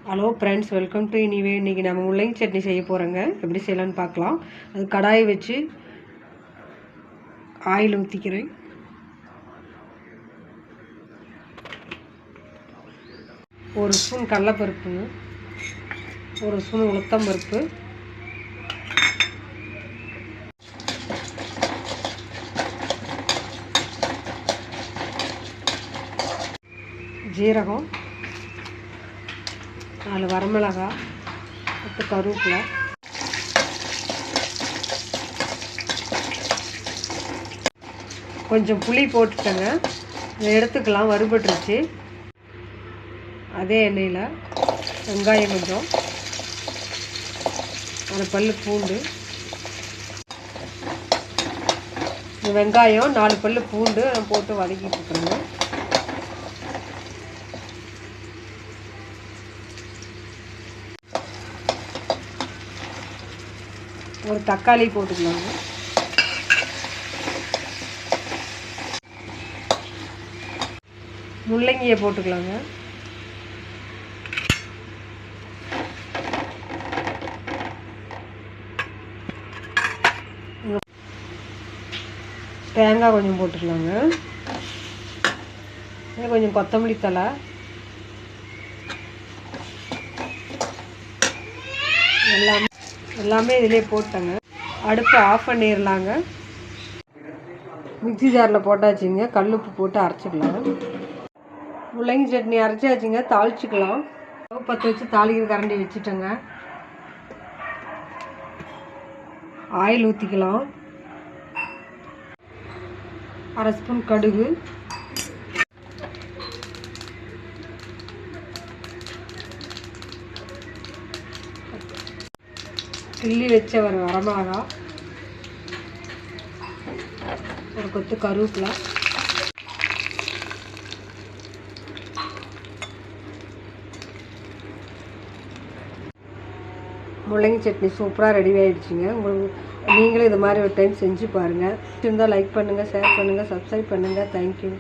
Hello friends, welcome to இனிவே. இன்றைக்கி நம்ம முள்ளங்கி சட்னி செய்ய போகிறோங்க. எப்படி செய்யலான்னு பார்க்கலாம். அது கடாயை வச்சு ஆயில் ஊற்றிக்கிறேன். ஒரு ஸ்பூன் கடலைப்பருப்புங்க, ஒரு ஸ்பூன் உளுத்தம்பருப்பு, ஜீரகம், 4 வரமிளகாய், 10 கருவேப்பிலை, கொஞ்சம் புளி போட்டுட்டேங்க. இதை எடுத்துக்கலாம். வறுபட்டுருச்சு. அதே எண்ணெயில் வெங்காயம் கொஞ்சம், 1 பல் பூண்டு, வெங்காயம் 4 பல் பூண்டு போட்டு வதக்கிட்டு இருக்கிறேங்க. ஒரு தக்காளி போட்டுக்கலாங்க. முள்ளங்கியை போட்டுக்கலாங்க. தேங்காய் கொஞ்சம் போட்டுக்கலாங்க. கொஞ்சம் கொத்தமல்லி தழை, எல்லாமே இதிலே போட்டேங்க. அடுப்பு ஆஃப் பண்ணிடலாங்க. மிக்ஸி ஜாரில் போட்டாச்சுங்க. கல்லுப்பு போட்டு அரைச்சிக்கலாம். முள்ளங்கி சட்னி அரைச்சாச்சுங்க. தாளிச்சிக்கலாம். பற்ற வச்சு தாளிக்கிற கரண்டி வச்சுட்டேங்க. ஆயில் ஊற்றிக்கலாம். 1/2 ஸ்பூன் கடுகு, கிள்ளி வச்ச ஒரு வரமிளகாய், ஒரு கொத்து கருவேப்பிலை, முள்ளங்கி சட்னி சூப்பராக ரெடி ஆகிடுச்சிங்க. நீங்களும் இது மாதிரி ஒரு டைம் செஞ்சு பாருங்கள். இருந்தால் லைக் பண்ணுங்கள், ஷேர் பண்ணுங்கள், சப்ஸ்கிரைப் பண்ணுங்கள். தேங்க்யூ.